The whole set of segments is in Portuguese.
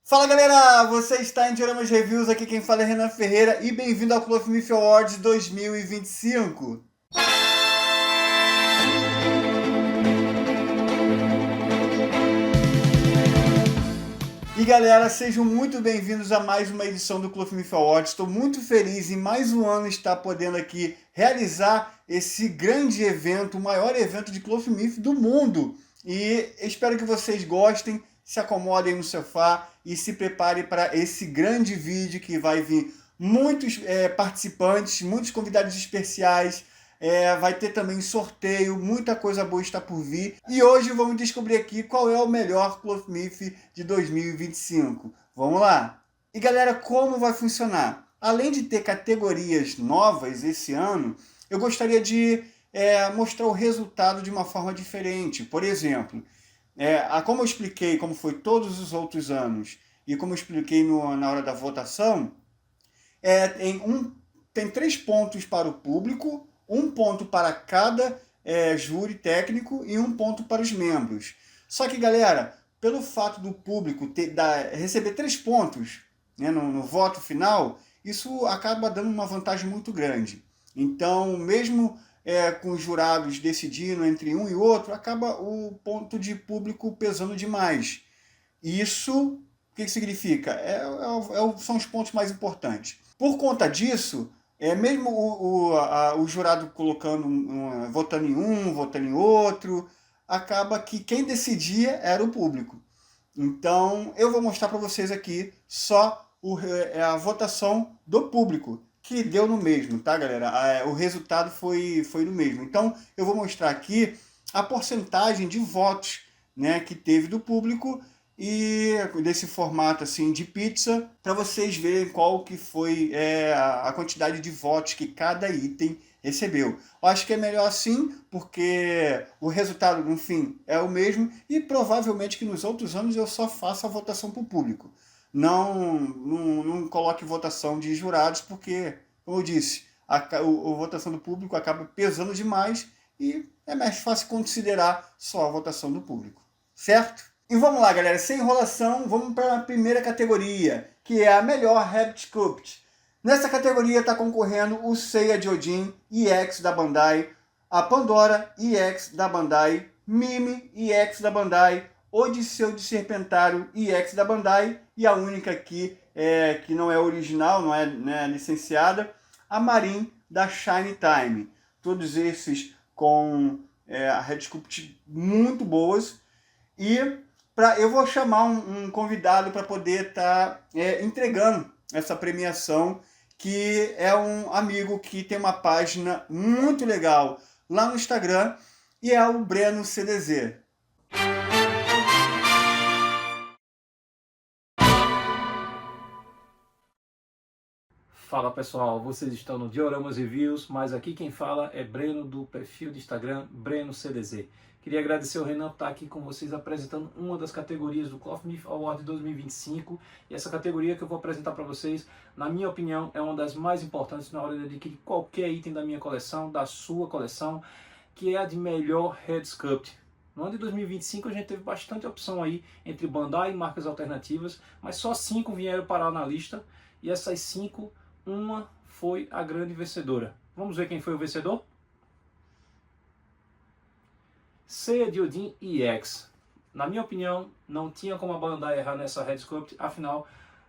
Fala galera, você está em Dioramas Reviews, aqui quem fala é Renan Ferreira e bem-vindo ao Clothmith Awards 2025. E galera, sejam muito bem-vindos a mais uma edição do Clothmith Awards. Estou muito feliz em mais um ano estar podendo aqui realizar esse grande evento, o maior evento de Clothmith do mundo. E espero que vocês gostem, se acomodem no sofá e se preparem para esse grande vídeo que vai vir muitos participantes, muitos convidados especiais. Vai ter também sorteio, muita coisa boa está por vir. E hoje vamos descobrir aqui qual é o melhor Clothmith de 2025. Vamos lá! E galera, como vai funcionar? Além de ter categorias novas esse ano, eu gostaria de mostrar o resultado de uma forma diferente. Por exemplo, como eu expliquei como foi todos os outros anos e como eu expliquei na hora da votação, tem 3 pontos para o público, 1 ponto para cada júri técnico e 1 ponto para os membros. Só que, galera, pelo fato do público receber 3 pontos, né, no voto final, isso acaba dando uma vantagem muito grande. Então, mesmo com os jurados decidindo entre um e outro, acaba o ponto de público pesando demais. Isso, o que significa? São os pontos mais importantes. Por conta disso, mesmo o jurado votando em um, votando em outro, acaba que quem decidia era o público. Então, eu vou mostrar para vocês aqui só a votação do público, que deu no mesmo, tá, galera? O resultado foi no mesmo. Então, eu vou mostrar aqui a porcentagem de votos, né, que teve do público e desse formato assim de pizza, para vocês verem qual que foi a quantidade de votos que cada item recebeu. Eu acho que é melhor assim, porque o resultado, no fim, é o mesmo e provavelmente que nos outros anos eu só faço a votação para o público. Não coloque votação de jurados, porque, como eu disse, a votação do público acaba pesando demais e é mais fácil considerar só a votação do público. Certo? E vamos lá, galera, sem enrolação, vamos para a primeira categoria, que é a melhor Rabbit Sculpt. Nessa categoria está concorrendo o Seiya Gyojin EX da Bandai, a Pandora EX da Bandai, Mimi EX da Bandai, Odisseu de Serpentário EX da Bandai e a única aqui que não é original, não é licenciada, a Marin da Shine Time. Todos esses com a Red Sculpt muito boas. E eu vou chamar um convidado para poder estar entregando essa premiação, que é um amigo que tem uma página muito legal lá no Instagram, e é o Breno CDZ. Fala pessoal, vocês estão no Dioramas Reviews, mas aqui quem fala é Breno do perfil de Instagram Breno CDZ. Queria agradecer ao Renan por estar aqui com vocês apresentando uma das categorias do Clothmith Award 2025, e essa categoria que eu vou apresentar para vocês, na minha opinião, é uma das mais importantes na hora de adquirir qualquer item da minha coleção, da sua coleção, que é a de melhor Head Sculpt. No ano de 2025 a gente teve bastante opção aí entre Bandai e marcas alternativas, mas só 5 vieram parar na lista, e essas 5, uma foi a grande vencedora. Vamos ver quem foi o vencedor? Seiya Gyojin EX. Na minha opinião, não tinha como a Bandai errar nessa Red Sculpt, afinal,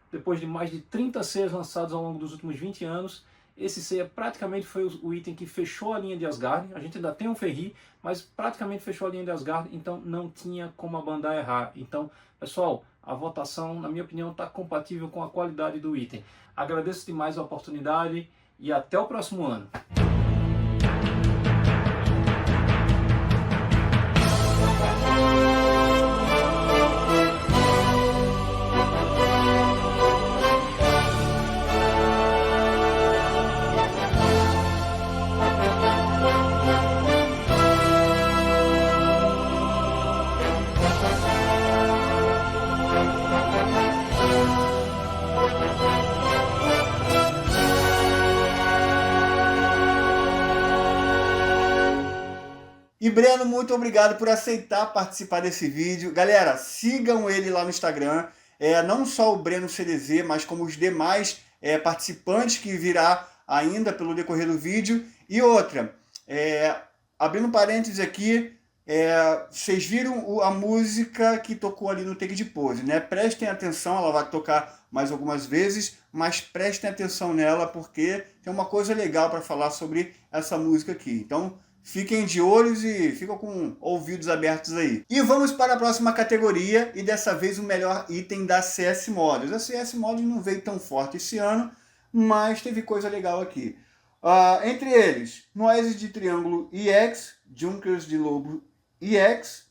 depois de mais de 30 Seiyas lançados ao longo dos últimos 20 anos, esse Seiya praticamente foi o item que fechou a linha de Asgard. A gente ainda tem um Ferri, mas praticamente fechou a linha de Asgard, então não tinha como a Bandai errar. Então, pessoal, a votação, na minha opinião, está compatível com a qualidade do item. Agradeço demais a oportunidade e até o próximo ano. E Breno, muito obrigado por aceitar participar desse vídeo. Galera, sigam ele lá no Instagram. não só o Breno CDZ, mas como os demais participantes que virá ainda pelo decorrer do vídeo. E outra, abrindo parênteses aqui, vocês viram a música que tocou ali no Take de Pose, né? Prestem atenção, ela vai tocar mais algumas vezes, mas prestem atenção nela porque tem uma coisa legal para falar sobre essa música aqui. Então, fiquem de olhos e ficam com ouvidos abertos aí. E vamos para a próxima categoria, e dessa vez o melhor item da CS Models. A CS Models não veio tão forte esse ano, mas teve coisa legal aqui. Entre eles, Noise de Triângulo EX, Junkers de Lobo EX,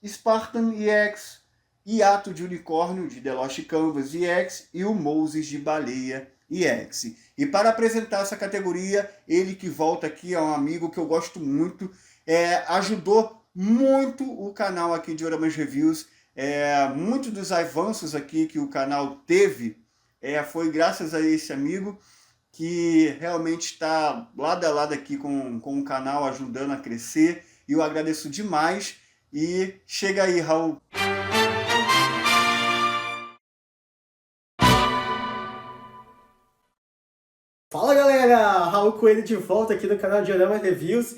Spartan EX, Hiato de Unicórnio de The Lost Canvas EX e o Moses de Baleia EX. E para apresentar essa categoria, ele que volta aqui é um amigo que eu gosto muito, ajudou muito o canal aqui de Dioramas Reviews. Muitos dos avanços aqui que o canal teve foi graças a esse amigo, que realmente está lado a lado aqui com o canal, ajudando a crescer. E eu agradeço demais. E chega aí, Raul. Fala galera, Raul Coelho de volta aqui no canal de Dioramas Reviews.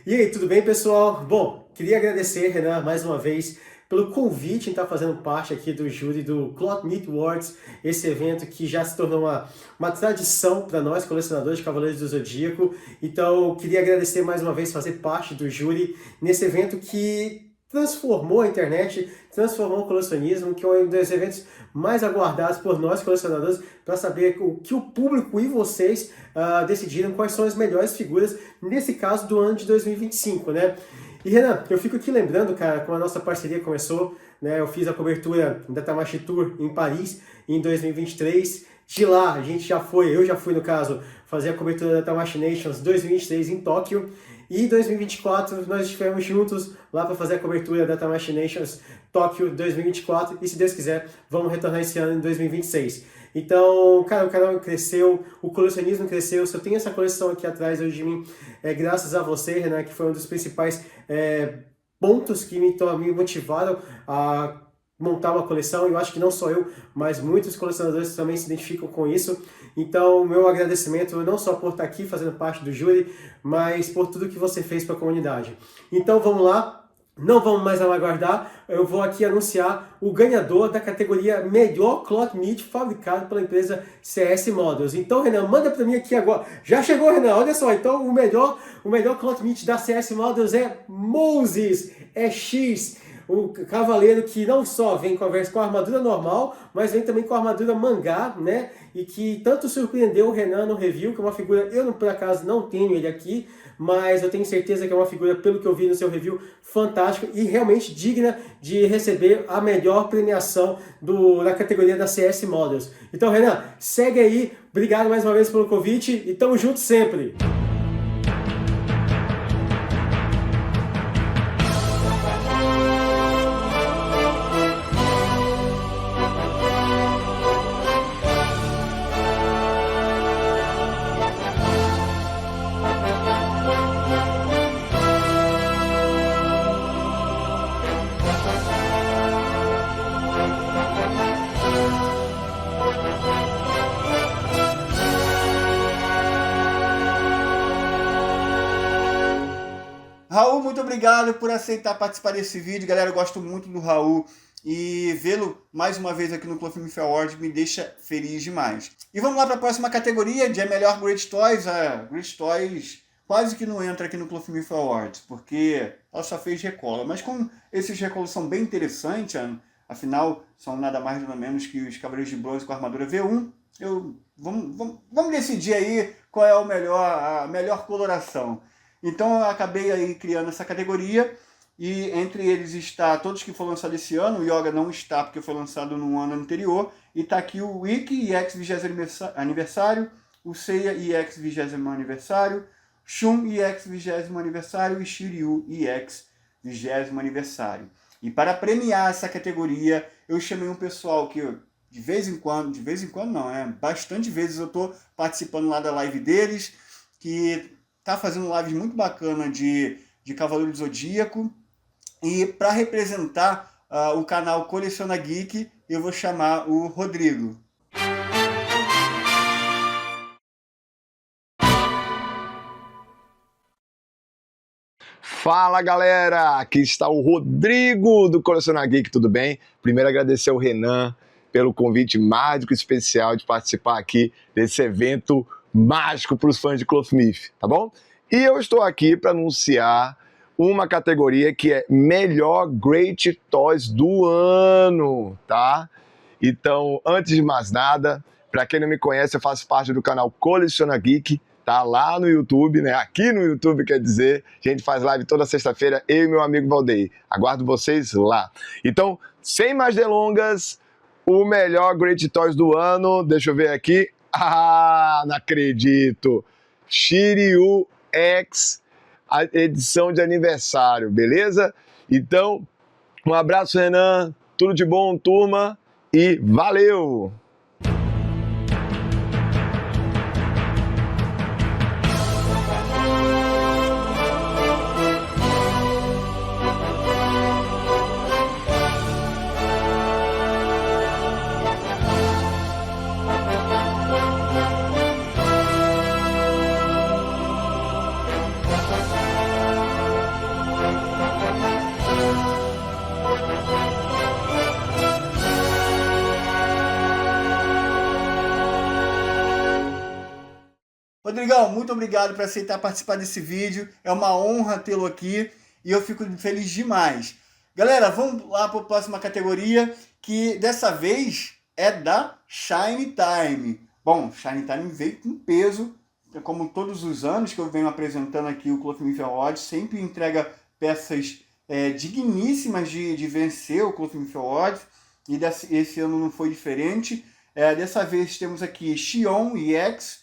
E aí, tudo bem pessoal? Bom, queria agradecer, Renan, mais uma vez pelo convite em estar fazendo parte aqui do júri do Cloth Meat Awards, esse evento que já se tornou uma tradição para nós, colecionadores de Cavaleiros do Zodíaco. Então, queria agradecer mais uma vez fazer parte do júri nesse evento que transformou a internet, transformou o colecionismo, que é um dos eventos mais aguardados por nós colecionadores, para saber o que o público e vocês decidiram quais são as melhores figuras, nesse caso do ano de 2025, né? E Renan, eu fico aqui lembrando, cara, como a nossa parceria começou, né? Eu fiz a cobertura da Tamashii Tour em Paris em 2023. De lá, eu já fui no caso, fazer a cobertura da Tamashii Nations 2023 em Tóquio. E em 2024 nós estivemos juntos lá para fazer a cobertura da Tamashii Nations Tóquio 2024. E se Deus quiser, vamos retornar esse ano em 2026. Então, cara, o canal cresceu, o colecionismo cresceu. Se eu tenho essa coleção aqui atrás hoje de mim, é graças a você, Renan, que foi um dos principais pontos que me motivaram a montar uma coleção. Eu acho que não só eu, mas muitos colecionadores também se identificam com isso. Então, meu agradecimento não só por estar aqui fazendo parte do júri, mas por tudo que você fez para a comunidade. Então, vamos lá. Não vamos mais aguardar, eu vou aqui anunciar o ganhador da categoria Melhor Cloth Meat fabricado pela empresa CS Models. Então, Renan, manda para mim aqui agora. Já chegou, Renan, olha só. Então, o melhor Cloth Meat da CS Models é Moses, X, o cavaleiro que não só vem com a armadura normal, mas vem também com a armadura mangá, né? E que tanto surpreendeu o Renan no review, que é uma figura, eu por acaso não tenho ele aqui, mas eu tenho certeza que é uma figura, pelo que eu vi no seu review, fantástica e realmente digna de receber a melhor premiação da categoria da CS Models. Então, Renan, segue aí, obrigado mais uma vez pelo convite e tamo junto sempre! Raul, muito obrigado por aceitar participar desse vídeo. Galera, eu gosto muito do Raul e vê-lo mais uma vez aqui no Cloth Meat Awards me deixa feliz demais. E vamos lá para a próxima categoria, de melhor Great Toys. A Great Toys quase que não entra aqui no Cloth Meat Awards, porque ela só fez recola. Mas como esses recolos são bem interessantes, afinal são nada mais nada menos que os Cavaleiros de Bronze com armadura V1, vamos decidir aí qual é a melhor coloração. Então eu acabei aí criando essa categoria, e entre eles está todos que foram lançados esse ano. O Yoga não está porque foi lançado no ano anterior, e está aqui o Ikki EX 20º aniversário, o Seiya EX 20º aniversário, Shun EX 20º aniversário e Shiryu EX 20º aniversário. E para premiar essa categoria, eu chamei um pessoal que de vez em quando não, bastante vezes eu estou participando lá da live deles, que tá fazendo lives muito bacana de Cavaleiro do Zodíaco. E para representar o canal Coleciona Geek, eu vou chamar o Rodrigo. Fala galera, aqui está o Rodrigo do Coleciona Geek, tudo bem? Primeiro agradecer ao Renan pelo convite mágico e especial de participar aqui desse evento mágico para os fãs de Clothmith, tá bom? E eu estou aqui para anunciar uma categoria que é Melhor Great Toys do Ano, tá? Então, antes de mais nada, para quem não me conhece, eu faço parte do canal Coleciona Geek, tá lá no YouTube, né? Aqui no YouTube, quer dizer, a gente faz live toda sexta-feira, eu e meu amigo Valdeir. Aguardo vocês lá. Então, sem mais delongas, o melhor Great Toys do ano, deixa eu ver aqui. Ah, não acredito! Shiryu X, a edição de aniversário, beleza? Então, um abraço, Renan, tudo de bom, turma, e valeu! Rodrigão, muito obrigado por aceitar participar desse vídeo. É uma honra tê-lo aqui e eu fico feliz demais. Galera, vamos lá para a próxima categoria, que dessa vez é da Shine Time. Bom, Shine Time veio com peso, como todos os anos que eu venho apresentando aqui o Clothmith Awards, sempre entrega peças digníssimas de vencer o Clothmith Awards, e esse ano não foi diferente. Dessa vez temos aqui Xion EX,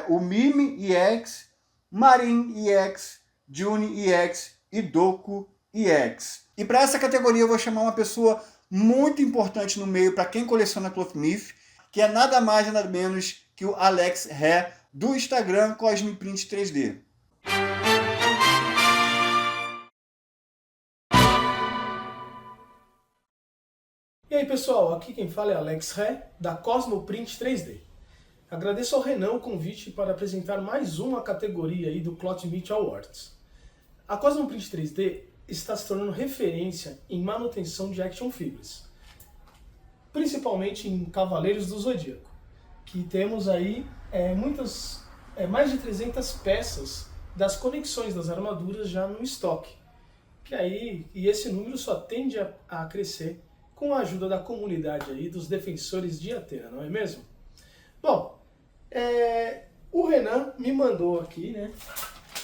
o Mime EX, Marin EX, Juni EX e Doku EX. E para essa categoria eu vou chamar uma pessoa muito importante no meio para quem coleciona Clothmith, que é nada mais nada menos que o Alex He, do Instagram Cosmiprint 3D. E aí pessoal, aqui quem fala é Alex He, da Cosmoprint 3D. Agradeço ao Renan o convite para apresentar mais uma categoria aí do Clothmith Awards. A Cosmoprint 3D está se tornando referência em manutenção de action figures, principalmente em Cavaleiros do Zodíaco, que temos aí mais de 300 peças das conexões das armaduras já no estoque. E esse número só tende a crescer com a ajuda da comunidade aí, dos defensores de Atena, não é mesmo? Bom, o Renan me mandou aqui, né,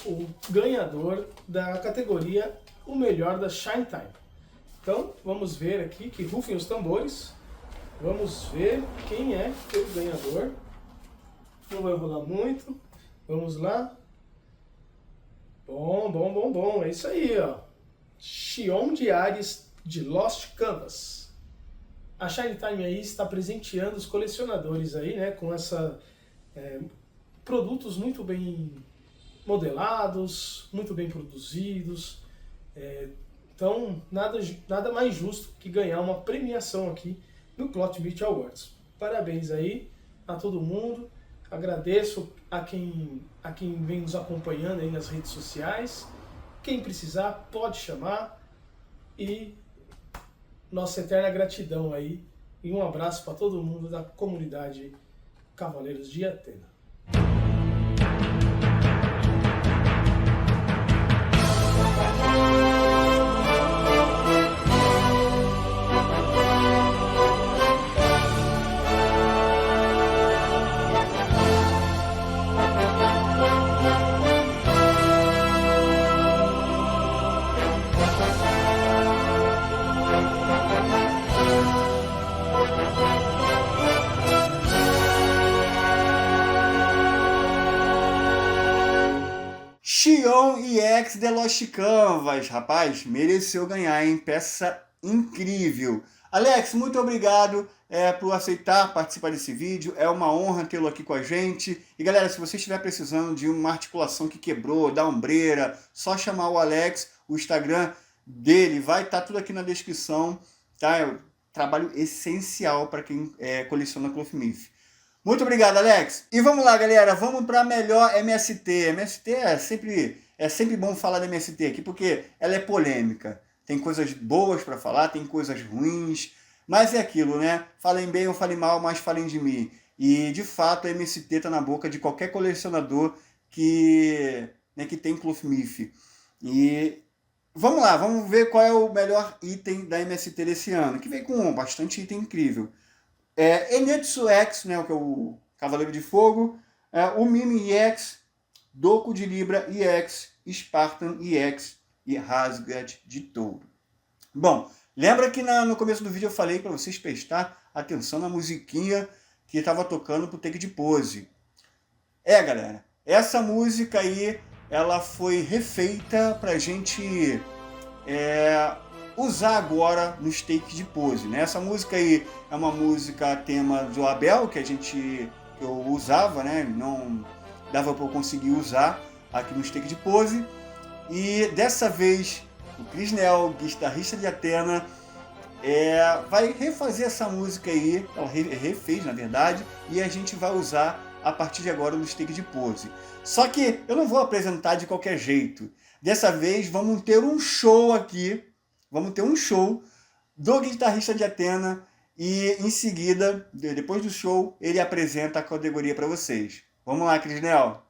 o ganhador da categoria O Melhor da Shine Time. Então, vamos ver aqui, que rufem os tambores. Vamos ver quem é o ganhador. Não vai rolar muito. Vamos lá. Bom. É isso aí, ó. Xion de Ares de Lost Canvas. A Shine Time aí está presenteando os colecionadores aí, né, com produtos muito bem modelados, muito bem produzidos. Então, nada mais justo que ganhar uma premiação aqui no Clothmith Awards. Parabéns aí a todo mundo. Agradeço a quem vem nos acompanhando aí nas redes sociais. Quem precisar pode chamar. E nossa eterna gratidão aí. E um abraço para todo mundo da comunidade Cavaleiros de Atena. Xion EX The Lost Canvas, rapaz, mereceu ganhar, hein? Peça incrível. Alex, muito obrigado por aceitar participar desse vídeo, é uma honra tê-lo aqui com a gente. E galera, se você estiver precisando de uma articulação que quebrou, da ombreira, só chamar o Alex, o Instagram dele vai estar tudo aqui na descrição, tá? É um trabalho essencial para quem coleciona Clothmith. Muito obrigado, Alex. E vamos lá, galera, vamos para a melhor MST. MST é sempre bom falar da MST aqui, porque ela é polêmica. Tem coisas boas para falar, tem coisas ruins, mas é aquilo, né? Falem bem ou falem mal, mas falem de mim. E, de fato, a MST está na boca de qualquer colecionador que tem Clothmith. E vamos lá, vamos ver qual é o melhor item da MST desse ano, que vem com bastante item incrível. Enetsu X, né, que é o Cavaleiro de Fogo, o Mimi EX, Doku de Libra EX, Spartan EX e Rasgat de Touro. Bom, lembra que no começo do vídeo eu falei para vocês prestar atenção na musiquinha que estava tocando pro take de pose. Galera, essa música aí, ela foi refeita pra gente usar agora nos takes de pose, né? Essa música aí é uma música tema do Abel, que eu usava, né? Não dava para eu conseguir usar aqui nos takes de pose. E dessa vez, o Chris Nell, guitarrista de Athena, vai refazer essa música aí, ela refez na verdade, e a gente vai usar a partir de agora no take de pose. Só que eu não vou apresentar de qualquer jeito. Dessa vez vamos ter um show aqui, do guitarrista de Athena e em seguida, depois do show, ele apresenta a categoria para vocês. Vamos lá, Chris Nell.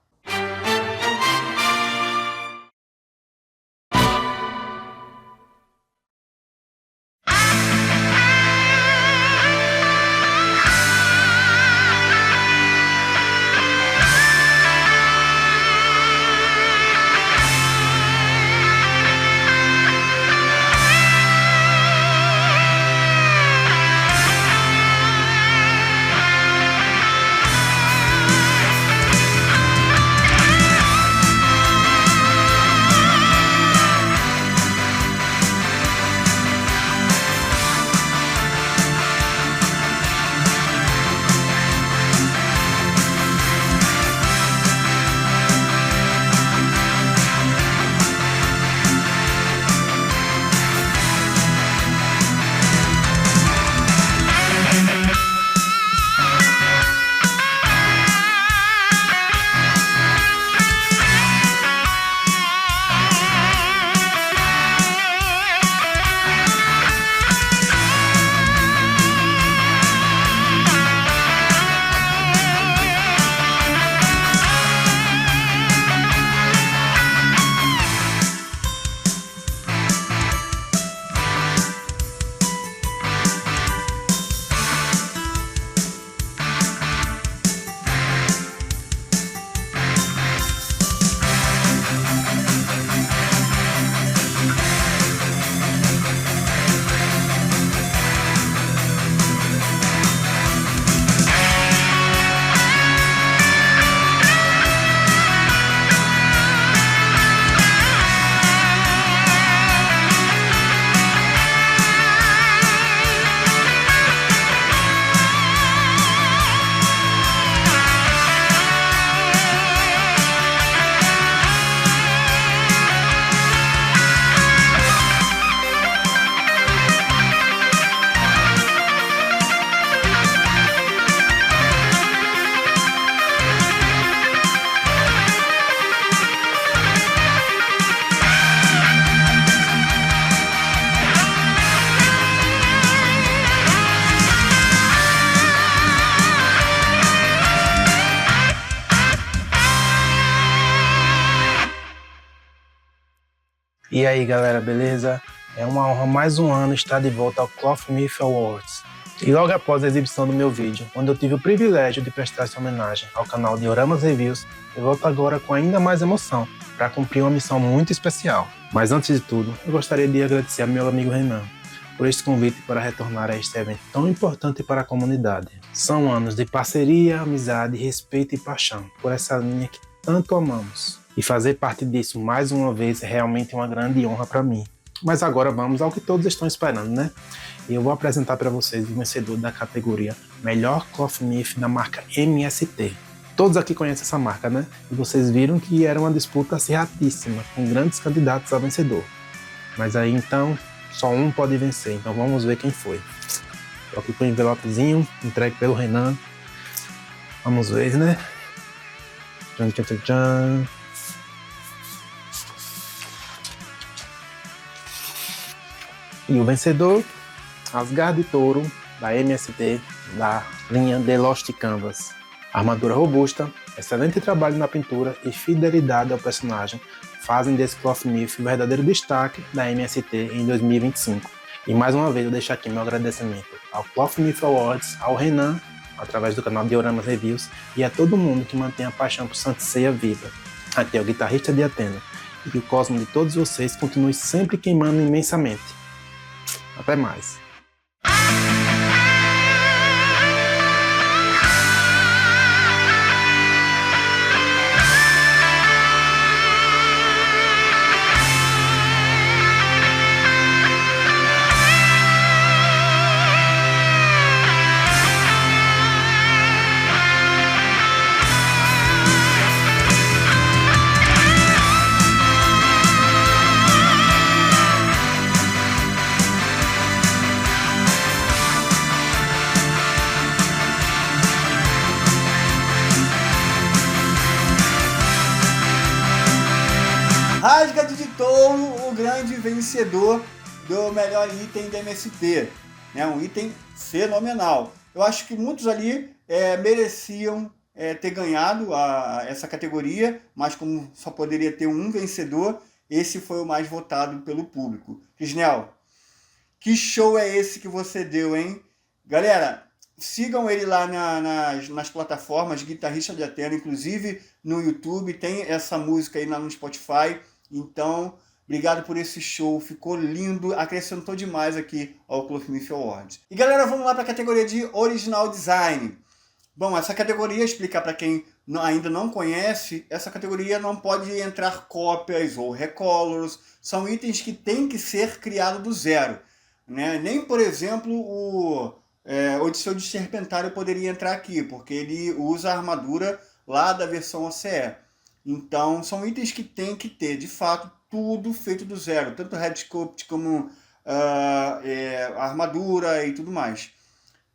E aí galera, beleza? É uma honra mais um ano estar de volta ao Clothmith Awards. E logo após a exibição do meu vídeo, onde eu tive o privilégio de prestar essa homenagem ao canal Dioramas Reviews, eu volto agora com ainda mais emoção para cumprir uma missão muito especial. Mas antes de tudo, eu gostaria de agradecer ao meu amigo Renan por este convite para retornar a este evento tão importante para a comunidade. São anos de parceria, amizade, respeito e paixão por essa linha que tanto amamos. E fazer parte disso mais uma vez é realmente uma grande honra para mim. Mas agora vamos ao que todos estão esperando, né? E eu vou apresentar para vocês o vencedor da categoria Melhor Clothmith da marca MST. Todos aqui conhecem essa marca, né? E vocês viram que era uma disputa acirradíssima, com grandes candidatos a vencedor. Mas aí então, só um pode vencer. Então vamos ver quem foi. Tô aqui com o envelopezinho, entregue pelo Renan. Vamos ver, né? Tchan, tchan, tchan, tchan. E o vencedor, Asgard Touro, da MST, da linha The Lost Canvas. Armadura robusta, excelente trabalho na pintura e fidelidade ao personagem fazem desse Clothmith o verdadeiro destaque da MST em 2025. E mais uma vez eu deixo aqui meu agradecimento ao Clothmith Awards, ao Renan, através do canal Dioramas Reviews, e a todo mundo que mantém a paixão por Saint Seiya viva. Até o guitarrista de Athena. E que o cosmo de todos vocês continue sempre queimando imensamente. Até mais. Asgard de Touro, o grande vencedor do melhor item da MST. Né? Um item fenomenal. Eu acho que muitos ali mereciam ter ganhado essa categoria, mas como só poderia ter um vencedor, esse foi o mais votado pelo público. Crisnel, que show é esse que você deu, hein? Galera, sigam ele lá nas plataformas, Guitarrista de Athena, inclusive no YouTube, tem essa música aí lá no Spotify. Então, obrigado por esse show, ficou lindo, acrescentou demais aqui ao Clothmith Awards. E galera, vamos lá para a categoria de Original Design. Bom, essa categoria, explicar para quem ainda não conhece, essa categoria não pode entrar cópias ou recolors, são itens que têm que ser criados do zero. Né? Nem, por exemplo, o Odisseu de Serpentário poderia entrar aqui, porque ele usa a armadura lá da versão OCE. Então, são itens que tem que ter, de fato, tudo feito do zero. Tanto Head Sculpt como a armadura e tudo mais.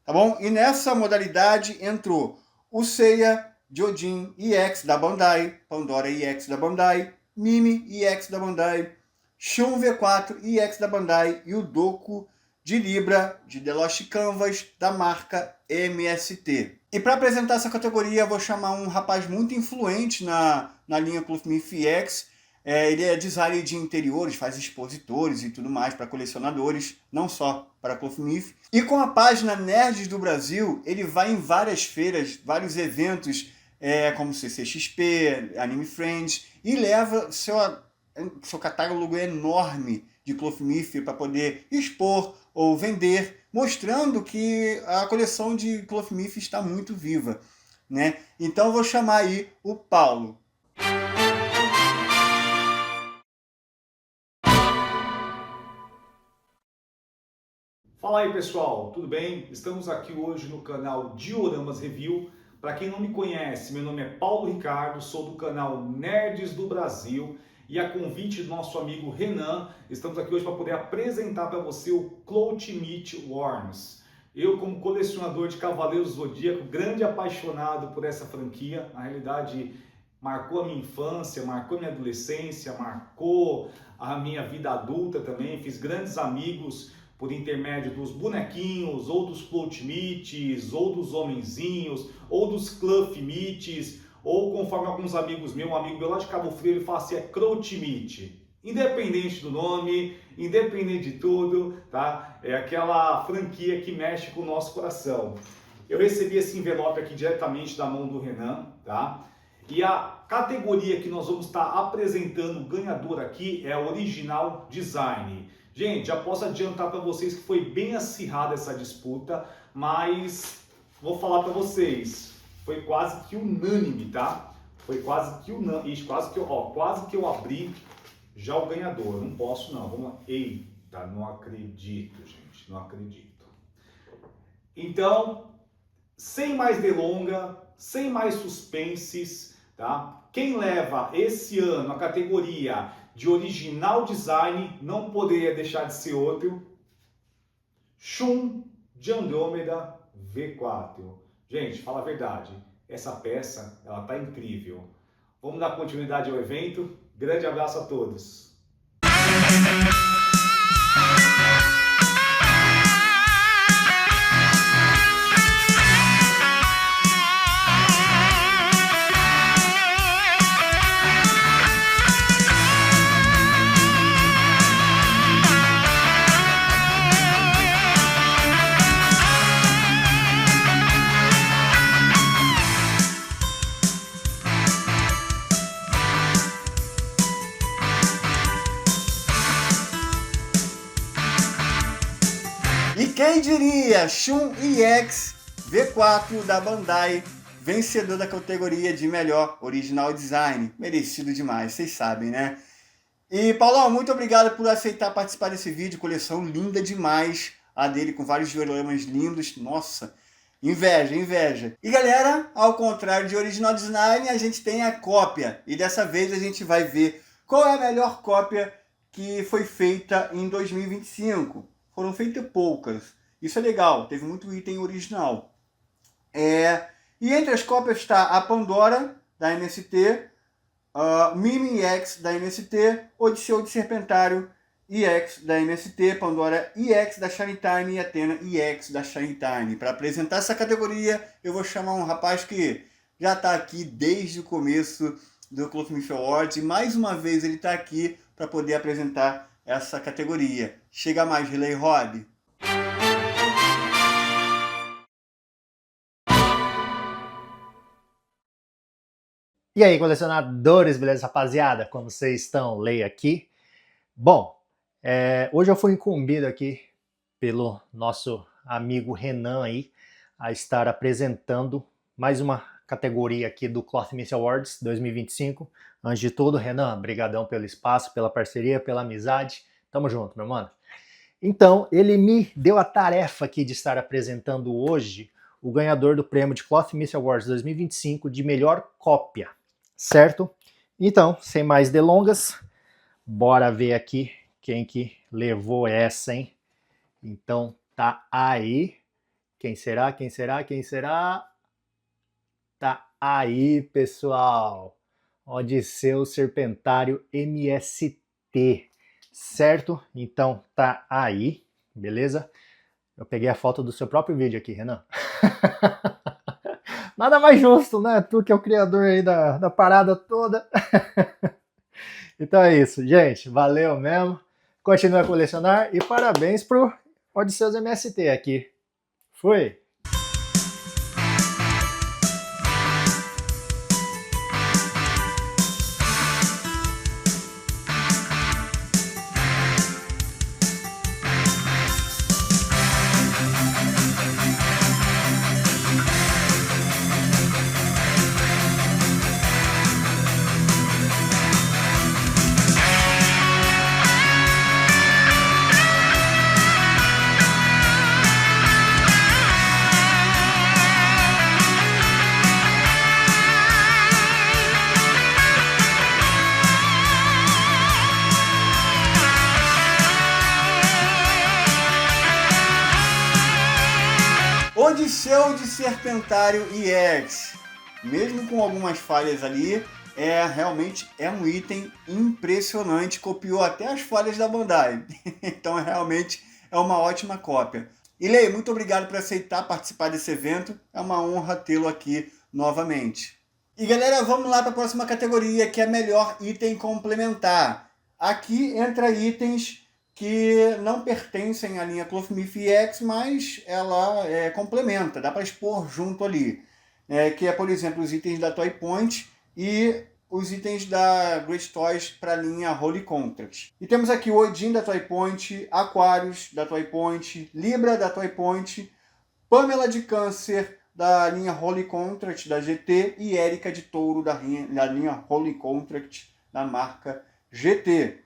Tá bom? E nessa modalidade entrou o Seiya, Jojin EX da Bandai, Pandora EX da Bandai, Mimi EX da Bandai, Shun V4 EX da Bandai e o Doku de Libra, de The Lost Canvas, da marca MST. E para apresentar essa categoria, eu vou chamar um rapaz muito influente na linha Clothmith X. Ele é designer de interiores, faz expositores e tudo mais para colecionadores, não só para Clothmith. E com a página Nerds do Brasil, ele vai em várias feiras, vários eventos, como CCXP, Anime Friends, e leva seu catálogo enorme de Clothmith para poder expor ou vender, mostrando que a coleção de Clothmith está muito viva. Né? Então eu vou chamar aí o Paulo. Fala aí pessoal, tudo bem? Estamos aqui hoje no canal Dioramas Review. Para quem não me conhece, meu nome é Paulo Ricardo, sou do canal Nerds do Brasil e a convite do nosso amigo Renan, estamos aqui hoje para poder apresentar para você o Clothmith Worms. Eu, como colecionador de Cavaleiros do Zodíaco, grande apaixonado por essa franquia, na realidade marcou a minha infância, marcou a minha adolescência, marcou a minha vida adulta também, fiz grandes amigos por intermédio dos bonequinhos, ou dos Clothmiths, ou dos homenzinhos, ou dos Clothmiths, ou conforme alguns amigos meus, um amigo meu lá de Cabo Frio, ele fala assim, é Clothmith. Independente do nome, independente de tudo, tá? É aquela franquia que mexe com o nosso coração. Eu recebi esse envelope aqui diretamente da mão do Renan, tá? E a categoria que nós vamos estar apresentando o ganhador aqui é Original Design. Gente, já posso adiantar para vocês que foi bem acirrada essa disputa, mas vou falar para vocês, foi quase que unânime, tá? Foi quase que unânime, quase que eu abri já o ganhador. Eu não posso não, vamos lá. Eita, não acredito, gente, não acredito. Então, sem mais delonga, sem mais suspenses, tá? Quem leva esse ano a categoria de original design, não poderia deixar de ser outro, Shun de Andrômeda V4. Gente, fala a verdade, essa peça, ela tá incrível. Vamos dar continuidade ao evento. Grande abraço a todos. E quem diria, Shun EX V4 da Bandai, vencedor da categoria de melhor original design. Merecido demais, vocês sabem, né? E Paulão, muito obrigado por aceitar participar desse vídeo, coleção linda demais, a dele com vários dioramas lindos, nossa, inveja, inveja. E galera, ao contrário de original design, a gente tem a cópia, e dessa vez a gente vai ver qual é a melhor cópia que foi feita em 2025. Foram feitas poucas. Isso é legal, teve muito item original. E entre as cópias está a Pandora, da MST, Mimi EX, da MST, Odisseu de Serpentário EX, da MST, Pandora EX, da Shine Time e Athena EX, da Shine Time. Para apresentar essa categoria, eu vou chamar um rapaz que já está aqui desde o começo do Clothmith Awards, e mais uma vez ele está aqui para poder apresentar essa categoria. Chega mais, Relay Rob. E aí, colecionadores, beleza, rapaziada? Como vocês estão? Leia aqui. Bom, hoje eu fui incumbido aqui pelo nosso amigo Renan aí a estar apresentando mais uma categoria aqui do Clothmith Awards 2025. Antes de tudo, Renan, brigadão pelo espaço, pela parceria, pela amizade. Tamo junto, meu mano. Então, ele me deu a tarefa aqui de estar apresentando hoje o ganhador do prêmio de Clothmith Awards 2025 de melhor cópia, certo? Então, sem mais delongas, bora ver aqui quem que levou essa, hein? Então, tá aí. Quem será? Quem será? Quem será? Tá aí, pessoal. Odisseu Serpentário MST, certo? Então, tá aí, beleza? Eu peguei a foto do seu próprio vídeo aqui, Renan. Nada mais justo, né? Tu que é o criador aí da parada toda. Então é isso, gente. Valeu mesmo. Continue a colecionar e parabéns pro Odisseus MST aqui. Fui! Odisseu de Serpentário EX, mesmo com algumas falhas ali, realmente é um item impressionante, copiou até as falhas da Bandai, então realmente é uma ótima cópia. E Lei, muito obrigado por aceitar participar desse evento, é uma honra tê-lo aqui novamente. E galera, vamos lá para a próxima categoria, que é melhor item complementar. Aqui entra itens que não pertencem à linha Clothmith EX, mas ela complementa, dá para expor junto ali. Que é, por exemplo, os itens da Toy Point e os itens da Great Toys para a linha Holy Contract. E temos aqui o Odin da Toy Point, Aquarius da Toy Point, Libra da Toy Point, Pamela de Câncer da linha Holy Contract da GT e Erika de Touro da linha Holy Contract da marca GT.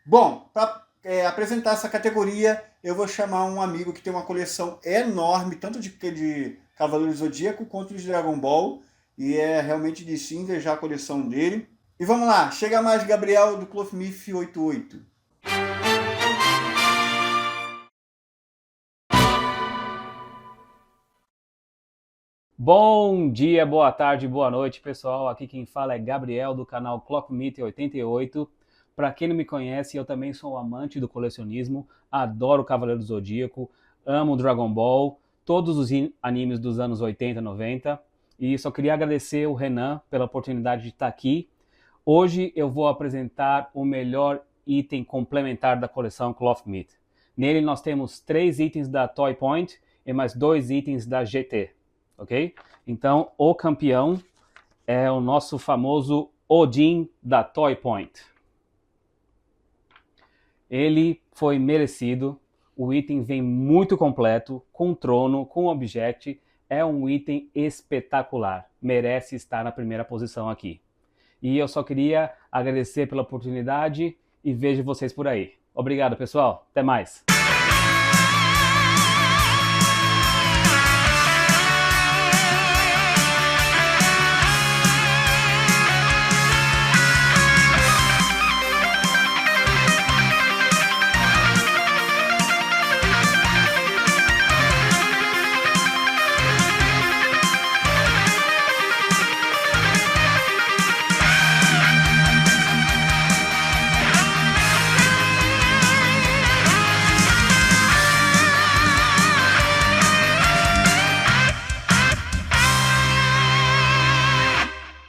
Bom, para apresentar essa categoria, eu vou chamar um amigo que tem uma coleção enorme, tanto de Cavaleiro do Zodíaco quanto de Dragon Ball, e é realmente de se invejar a coleção dele. E vamos lá, chega mais Gabriel do Clothmith 88. Bom dia, boa tarde, boa noite, pessoal. Aqui quem fala é Gabriel do canal Clothmith 88. Para quem não me conhece, eu também sou um amante do colecionismo, adoro Cavaleiro do Zodíaco, amo Dragon Ball, todos os animes dos anos 80 e 90. E só queria agradecer o Renan pela oportunidade de estar aqui. Hoje eu vou apresentar o melhor item complementar da coleção Clothmith. Nele nós temos 3 itens da Toy Point e mais 2 itens da GT. Ok? Então, o campeão é o nosso famoso Odin da Toy Point. Ele foi merecido, o item vem muito completo, com trono, com object, é um item espetacular, merece estar na primeira posição aqui. E eu só queria agradecer pela oportunidade e vejo vocês por aí. Obrigado, pessoal, até mais!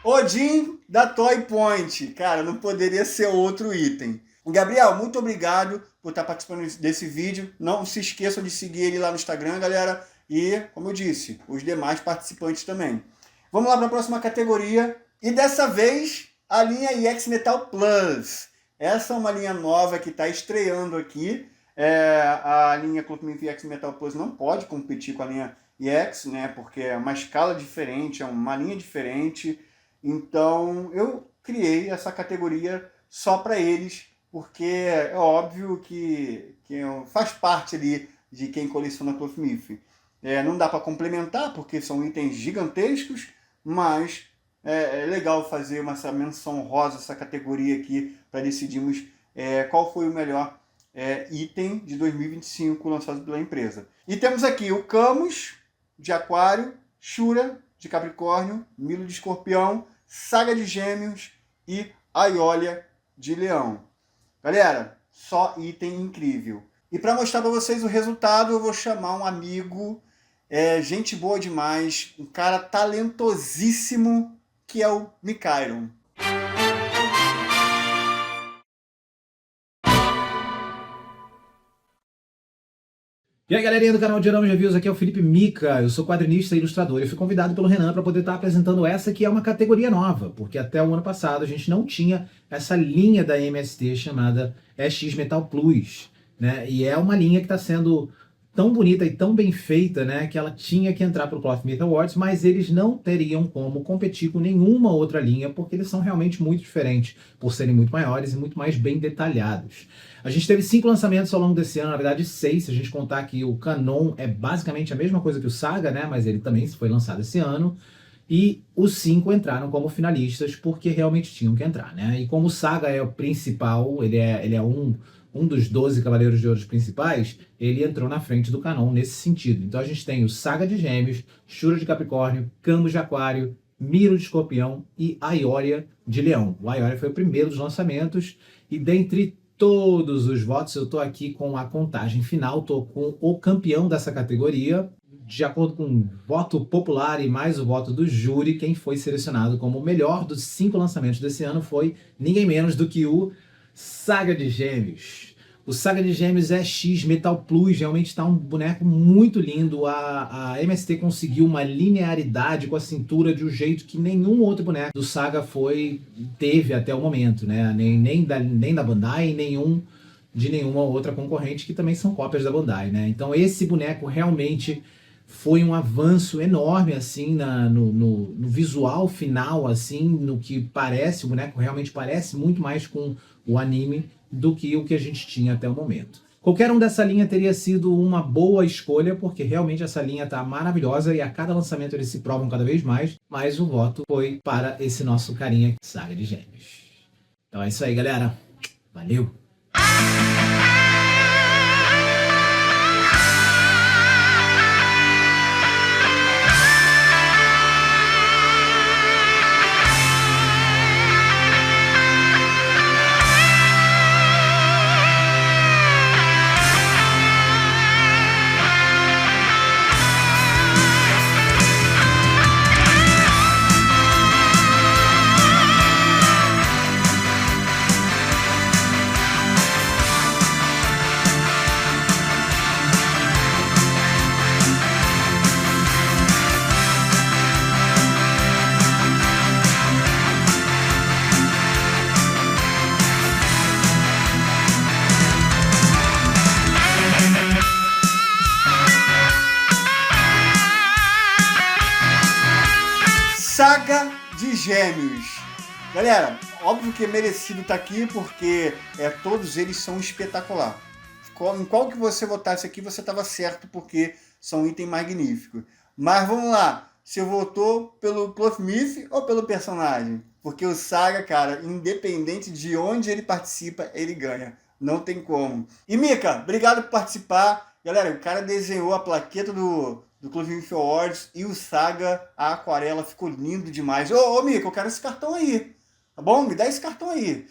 Odin da Toy Point. Cara, não poderia ser outro item. Gabriel, muito obrigado por estar participando desse vídeo. Não se esqueçam de seguir ele lá no Instagram, galera. E, como eu disse, os demais participantes também. Vamos lá para a próxima categoria. E dessa vez, a linha EX Metal Plus. Essa é uma linha nova que está estreando aqui. A linha Clothmith EX Metal Plus não pode competir com a linha EX, né? Porque é uma escala diferente, é uma linha diferente. Então, eu criei essa categoria só para eles, porque é óbvio que faz parte ali de quem coleciona Clothmith. Não dá para complementar, porque são itens gigantescos, mas é legal fazer essa menção honrosa, essa categoria aqui, para decidirmos qual foi o melhor item de 2025 lançado pela empresa. E temos aqui o Camus, de Aquário, Shura, de Capricórnio, Milo, de Escorpião, Saga de Gêmeos e Aiolia de Leão. Galera, só item incrível. E para mostrar para vocês o resultado, eu vou chamar um amigo, gente boa demais, um cara talentosíssimo, que é o Mikairon. E aí, galerinha do canal Diorama Reviews, aqui é o Felipe Mica, eu sou quadrinista e ilustrador e fui convidado pelo Renan para poder estar apresentando essa que é uma categoria nova, porque até o ano passado a gente não tinha essa linha da MST chamada EX Metal Plus, né? E é uma linha que está sendo tão bonita e tão bem feita, né, que ela tinha que entrar para o Clothmith Awards, mas eles não teriam como competir com nenhuma outra linha, porque eles são realmente muito diferentes, por serem muito maiores e muito mais bem detalhados. A gente teve 5 lançamentos ao longo desse ano, na verdade 6, se a gente contar que o Canon é basicamente a mesma coisa que o Saga, né, mas ele também foi lançado esse ano, e os 5 entraram como finalistas porque realmente tinham que entrar, né? E como o Saga é o principal, ele é um dos 12 Cavaleiros de Ouro principais, ele entrou na frente do Canon nesse sentido. Então a gente tem o Saga de Gêmeos, Shura de Capricórnio, Camus de Aquário, Miro de Escorpião e Aiolia de Leão. O Aiolia foi o primeiro dos lançamentos e dentre todos os votos eu estou aqui com a contagem final, estou com o campeão dessa categoria. De acordo com o voto popular e mais o voto do júri, quem foi selecionado como o melhor dos 5 lançamentos desse ano foi ninguém menos do que o Saga de Gêmeos. O Saga de Gêmeos EX Metal Plus realmente está um boneco muito lindo. A MST conseguiu uma linearidade com a cintura de um jeito que nenhum outro boneco do Saga teve até o momento, né? Nem da Bandai, de nenhuma outra concorrente, que também são cópias da Bandai, né? Então esse boneco realmente foi um avanço enorme, assim, no visual final, assim, no que parece, o boneco realmente parece muito mais com o anime do que o que a gente tinha até o momento. Qualquer um dessa linha teria sido uma boa escolha, porque realmente essa linha tá maravilhosa e a cada lançamento eles se provam cada vez mais, mas o voto foi para esse nosso carinha Saga de Gêmeos. Então é isso aí, galera. Valeu! Saga de Gêmeos. Galera, óbvio que é merecido estar aqui porque todos eles são espetacular. Em qual que você votasse aqui, você estava certo porque são itens magníficos. Mas vamos lá, você votou pelo Clothmith ou pelo personagem? Porque o Saga, cara, independente de onde ele participa, ele ganha. Não tem como. E Mika, obrigado por participar. Galera, o cara desenhou a plaqueta do Clothmith Awards e o Saga, a aquarela, ficou lindo demais. Ô Mika, eu quero esse cartão aí. Tá bom? Me dá esse cartão aí.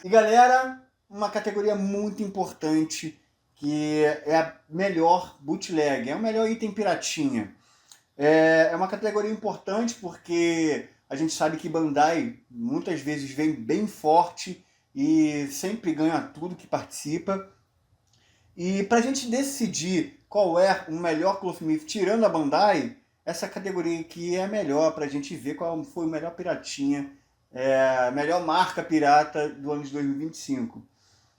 E galera, uma categoria muito importante, que é a melhor bootleg, é o melhor item piratinha. É uma categoria importante porque a gente sabe que Bandai muitas vezes vem bem forte e sempre ganha tudo que participa. E para a gente decidir qual é o melhor Clothmith tirando a Bandai, essa categoria aqui é a melhor para a gente ver qual foi o melhor piratinha, a melhor marca pirata do ano de 2025.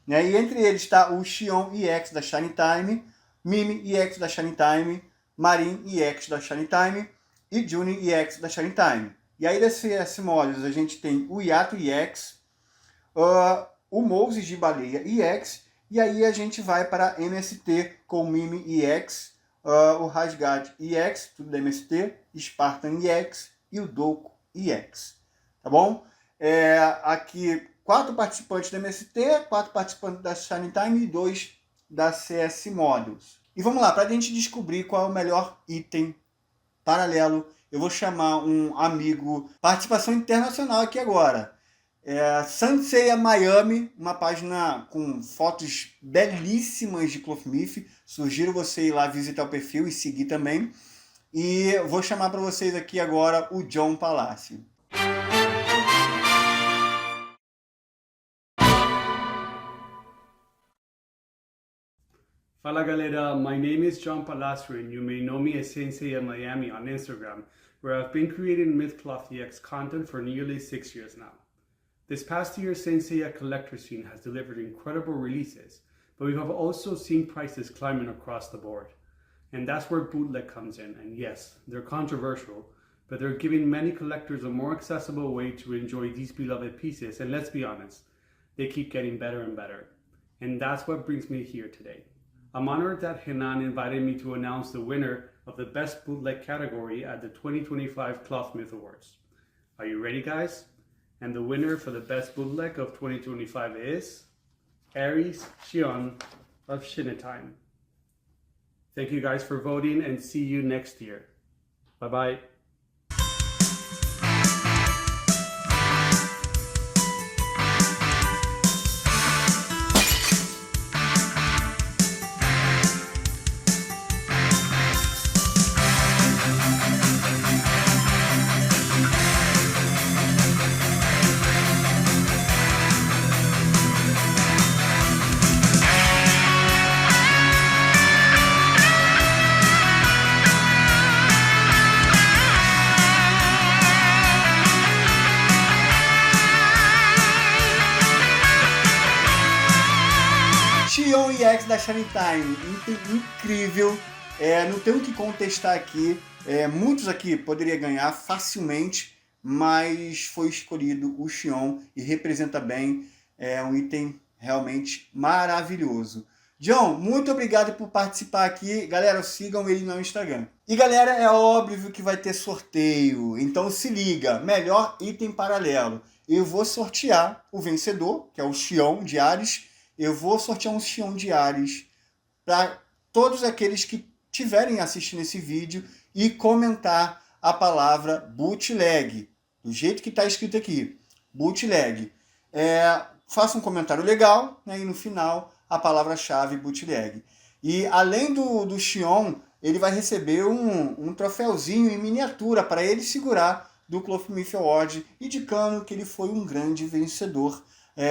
E entre eles está o Xion EX da Shine Time, Mimi EX da Shine Time, Marin EX da Shine Time e Junin EX da Shine Time. E aí desses mods a gente tem o Yato EX, o Moses de Baleia EX, e aí a gente vai para MST com o Mimi EX, o Rasgad EX, tudo da MST, Spartan EX e o Doku EX. Tá bom? Aqui 4 participantes da MST, 4 participantes da Shine Time e 2 da CS Models. E vamos lá, para a gente descobrir qual é o melhor item paralelo, eu vou chamar um amigo, participação internacional aqui agora. Sanseiya Miami, uma página com fotos belíssimas de Clothmith. Sugiro você ir lá visitar o perfil e seguir também. E vou chamar para vocês aqui agora o John Palacio. Fala galera, my name is John Palacio and you may know me as Sanseiya Miami on Instagram, where I've been creating Mythcloth EX content for nearly 6 years now. This past year, Sanseiya collector scene has delivered incredible releases, but we have also seen prices climbing across the board. And that's where bootleg comes in, and yes, they're controversial, but they're giving many collectors a more accessible way to enjoy these beloved pieces, and let's be honest, they keep getting better and better. And that's what brings me here today. I'm honored that Henan invited me to announce the winner of the Best Bootleg category at the 2025 Clothmith Awards. Are you ready, guys? And the winner for the Best Bootleg of 2025 is Aries Xion of Shinatime. Thank you guys for voting and see you next year. Bye-bye. Xion EX da Shine Time, item incrível, não tenho o que contestar aqui, muitos aqui poderiam ganhar facilmente, mas foi escolhido o Xion e representa bem, um item realmente maravilhoso. John, muito obrigado por participar aqui. Galera, sigam ele no Instagram. E galera, é óbvio que vai ter sorteio. Então se liga, melhor item paralelo. Eu vou sortear o vencedor, que é o Xion de Ares. Eu vou sortear um Xion de Ares para todos aqueles que estiverem assistindo esse vídeo e comentar a palavra bootleg. Do jeito que está escrito aqui, bootleg. Faça um comentário legal, né, e no final a palavra-chave bootleg. E além do Xion, ele vai receber um troféuzinho em miniatura para ele segurar do Clothmith Award, indicando que ele foi um grande vencedor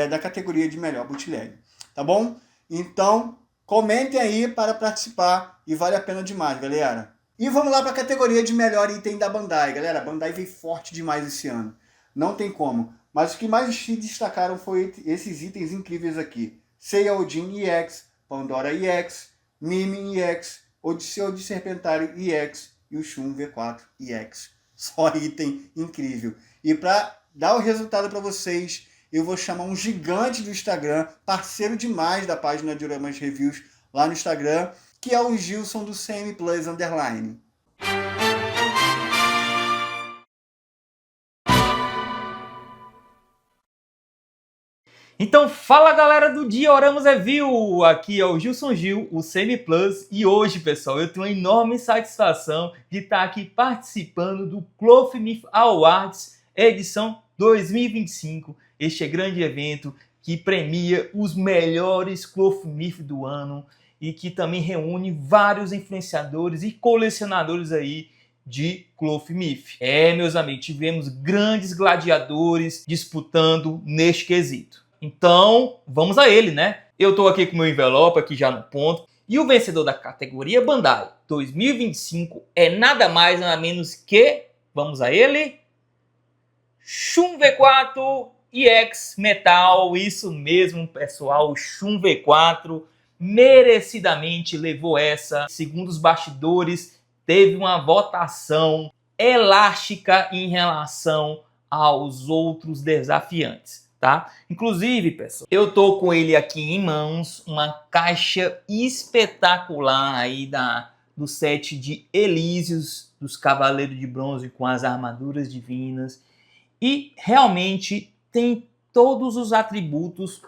da categoria de melhor bootleg. Tá bom? Então, comentem aí para participar e vale a pena demais, galera. E vamos lá para a categoria de melhor item da Bandai. Galera, a Bandai veio forte demais esse ano. Não tem como. Mas os que mais se destacaram foram esses itens incríveis aqui. Seiya Odin EX, Pandora EX, Mimi EX, Odisseu de Serpentário EX e o Shun V4 EX. Só item incrível. E para dar o resultado para vocês, eu vou chamar um gigante do Instagram, parceiro demais da página de Dioramas Reviews lá no Instagram, que é o Gilson do CM Plus _. Então fala galera do Dioramas Review, aqui é o Gilson Gil, o CM Plus, e hoje pessoal eu tenho uma enorme satisfação de estar aqui participando do Clothmith Awards edição 2025, este grande evento que premia os melhores Clothmith do ano e que também reúne vários influenciadores e colecionadores aí de Clothmith. Meus amigos, tivemos grandes gladiadores disputando neste quesito. Então, vamos a ele, né? Eu tô aqui com o meu envelope aqui já no ponto. E o vencedor da categoria Bandai 2025 é nada mais nada menos que, vamos a ele, Shun V4 EX Metal. Isso mesmo, pessoal, o Shun V4 merecidamente levou essa. Segundo os bastidores, teve uma votação elástica em relação aos outros desafiantes. Tá? Inclusive, pessoal, eu tô com ele aqui em mãos, uma caixa espetacular aí do set de Elísios, dos Cavaleiros de Bronze com as armaduras divinas, e realmente tem todos os atributos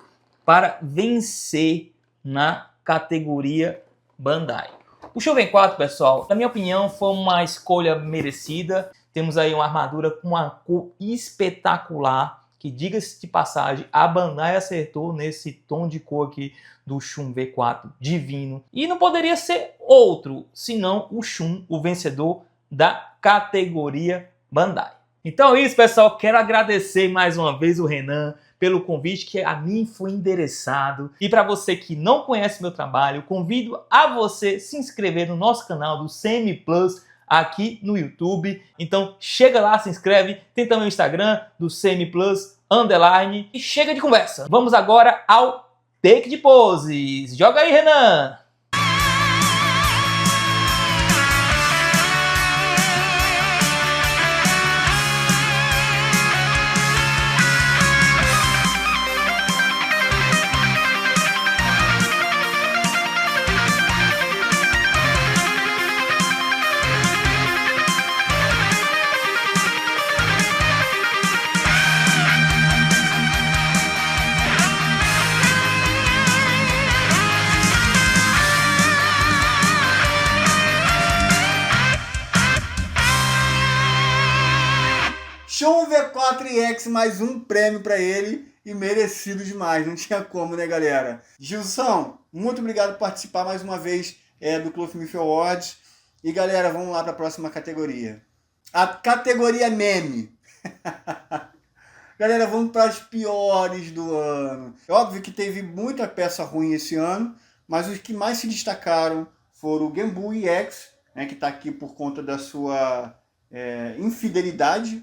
para vencer na categoria Bandai. O Shun V4, pessoal, na minha opinião, foi uma escolha merecida. Temos aí uma armadura com uma cor espetacular, que, diga-se de passagem, a Bandai acertou nesse tom de cor aqui do Shun V4 divino. E não poderia ser outro, senão o Shun, o vencedor da categoria Bandai. Então é isso, pessoal. Quero agradecer mais uma vez o Renan pelo convite que a mim foi endereçado. E para você que não conhece meu trabalho, convido a você se inscrever no nosso canal do CM Plus aqui no YouTube. Então chega lá, se inscreve. Tem também o Instagram do CM Plus _ e chega de conversa. Vamos agora ao take de poses. Joga aí, Renan! Shun V4 EX, mais um prêmio para ele e merecido demais, não tinha como, né, galera? Gilson, muito obrigado por participar mais uma vez do Clothmith Awards. E galera, vamos lá para a próxima categoria. A categoria meme. Galera, vamos para as piores do ano. É óbvio que teve muita peça ruim esse ano, mas os que mais se destacaram foram o Genbu EX, né, que está aqui por conta da sua infidelidade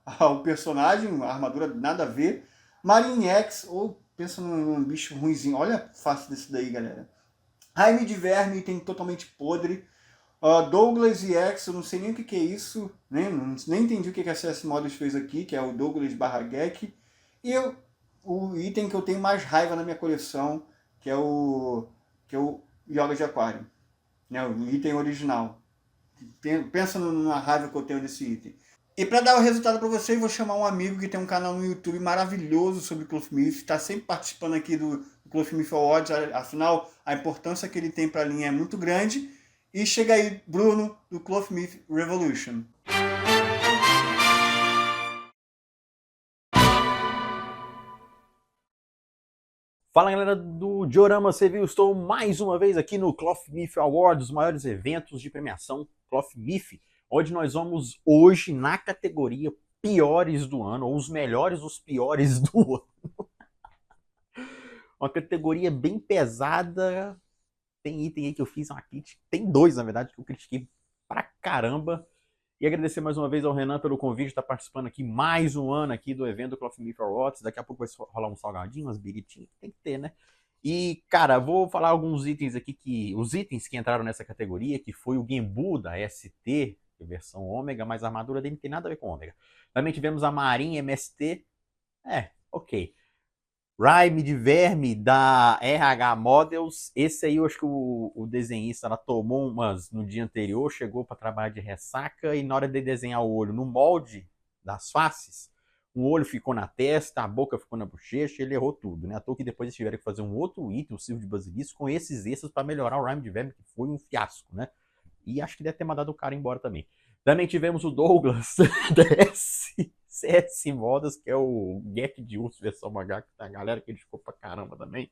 ao personagem, a armadura nada a ver. Marine X, ou pensa num bicho ruinzinho, olha a face desse daí, galera. Raime de Verme, tem totalmente podre. Douglas EX, eu não sei nem o que é isso, nem entendi o que a CS Models fez aqui, que é o Douglas /Gek. E o item que eu tenho mais raiva na minha coleção, que é o que é o Yoga de Aquário, né? O item original. Pensa na raiva que eu tenho desse item. E para dar o resultado para vocês, vou chamar um amigo que tem um canal no YouTube maravilhoso sobre Clothmith, está sempre participando aqui do Clothmith Awards, afinal a importância que ele tem para a linha é muito grande. E chega aí, Bruno, do Clothmith Revolution. Fala galera do Dioramas Review, estou mais uma vez aqui no Clothmith Awards, os maiores eventos de premiação Clothmith, onde nós vamos hoje na categoria piores do ano, ou os melhores, os piores do ano. Uma categoria bem pesada, tem item aí que eu fiz uma crítica, tem dois na verdade que eu critiquei pra caramba. E agradecer mais uma vez ao Renan pelo convite de estar participando aqui mais um ano aqui do evento Clothmith Awards. Daqui a pouco vai rolar um salgadinho, umas biritinhas, tem que ter, né? E, cara, vou falar alguns itens aqui, os itens que entraram nessa categoria, que foi o Genbu da ST, versão Ômega, mas a armadura dele não tem nada a ver com Ômega. Também tivemos a Marin MST, ok. Rime de Verme da RH Models, esse aí eu acho que o desenhista ela tomou umas no dia anterior, chegou para trabalhar de ressaca e na hora de desenhar o olho no molde das faces, o olho ficou na testa, a boca ficou na bochecha, ele errou tudo, né? À toa que depois eles tiveram que fazer um outro item, o Silvio de Basilisco, com esses extras para melhorar o Rime de Verme, que foi um fiasco, né? E acho que deve ter mandado o cara embora também. Também tivemos o Douglas da CS Modas, que é o Get de Urso versão mangá, que tá a galera que criticou pra caramba também.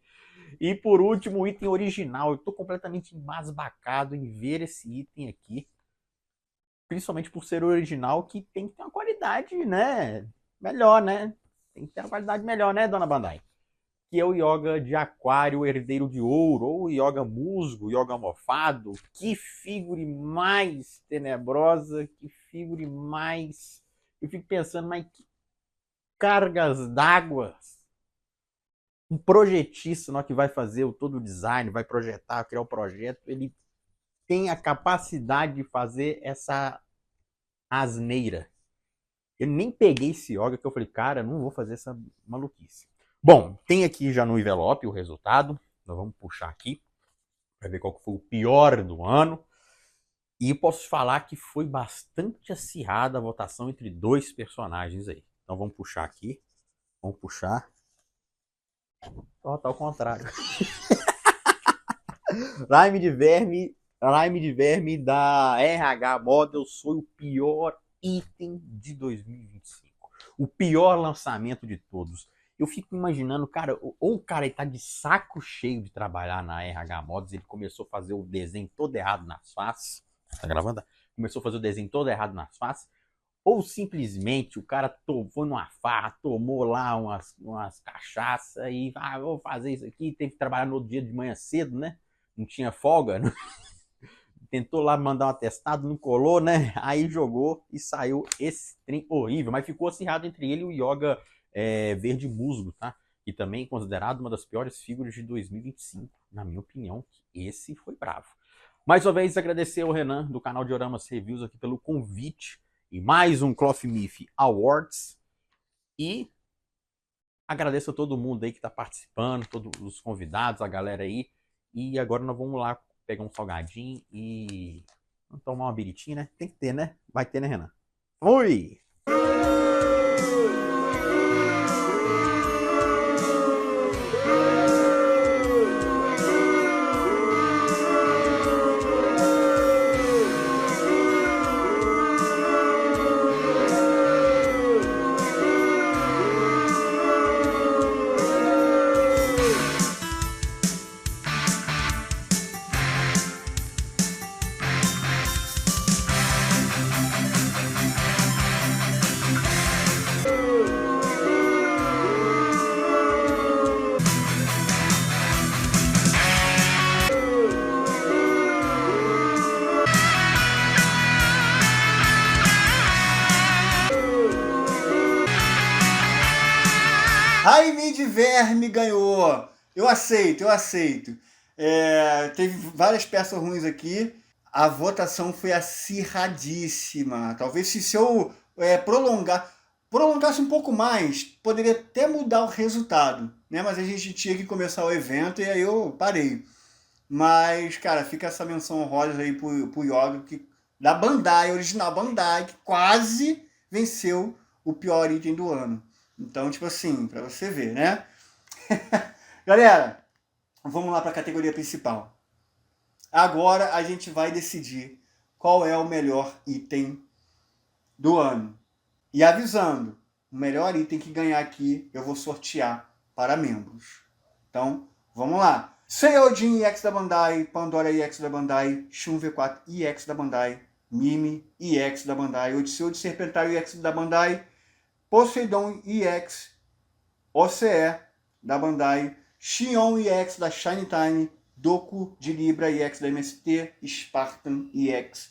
E por último, o item original. Eu tô completamente embasbacado em ver esse item aqui. Principalmente por ser original, que tem que ter uma qualidade, né? Melhor, né? Tem que ter uma qualidade melhor, né, dona Bandai? Que é o Yoga de Aquário, Herdeiro de Ouro, ou Yoga Musgo, Yoga Mofado. Que figure mais tenebrosa, que figure mais... Eu fico pensando, mas que cargas d'água um projetista que vai fazer todo o design, vai projetar, criar o projeto, ele tem a capacidade de fazer essa asneira. Eu nem peguei esse yoga que eu falei, cara, não vou fazer essa maluquice. Bom, tem aqui já no envelope o resultado. Nós vamos puxar aqui para ver qual foi o pior do ano. E posso falar que foi bastante acirrada a votação entre dois personagens aí. Então vamos puxar aqui. Vamos puxar. Ó, tá ao contrário. Rime de Verme da RH Models foi o pior item de 2025. O pior lançamento de todos. Eu fico imaginando, cara, ou o cara tá de saco cheio de trabalhar na RH Models, ele começou a fazer o desenho todo errado nas faces. Tá gravando? Começou a fazer o desenho todo errado nas faces. Ou simplesmente o cara foi numa farra, tomou lá umas cachaças e vou fazer isso aqui. Teve que trabalhar no outro dia de manhã cedo, né? Não tinha folga. Né? Tentou lá mandar um atestado, não colou, né? Aí jogou e saiu esse trem horrível. Mas ficou acirrado entre ele e o Yoga Verde Musgo, tá? E também considerado uma das piores figuras de 2025. Na minha opinião, esse foi bravo. Mais uma vez, agradecer ao Renan, do canal Dioramas Reviews, aqui pelo convite. E mais um Clothmith Awards. E agradeço a todo mundo aí que está participando, todos os convidados, a galera aí. E agora nós vamos lá pegar um salgadinho e vamos tomar uma biritinha, né? Tem que ter, né? Vai ter, né, Renan? Oi! Rime de Verme ganhou. Eu aceito. Teve várias peças ruins aqui. A votação foi acirradíssima. Talvez se eu prolongasse um pouco mais, poderia até mudar o resultado, né? Mas a gente tinha que começar o evento e aí eu parei. Mas, cara, fica essa menção honrosa aí pro Yoga, da Bandai, original Bandai, que quase venceu o pior item do ano. Então, tipo assim, pra você ver, né? Galera, vamos lá pra categoria principal. Agora a gente vai decidir qual é o melhor item do ano. E avisando, o melhor item que ganhar aqui eu vou sortear para membros. Então, vamos lá. Seiyojin EX da Bandai, Pandora EX da Bandai, Shun V4 EX da Bandai, Mimi EX da Bandai, Odisseu de Serpentário EX da Bandai, Poseidon EX, OCE da Bandai, Xion EX da Shine Time, Doku de Libra EX da MST, Spartan EX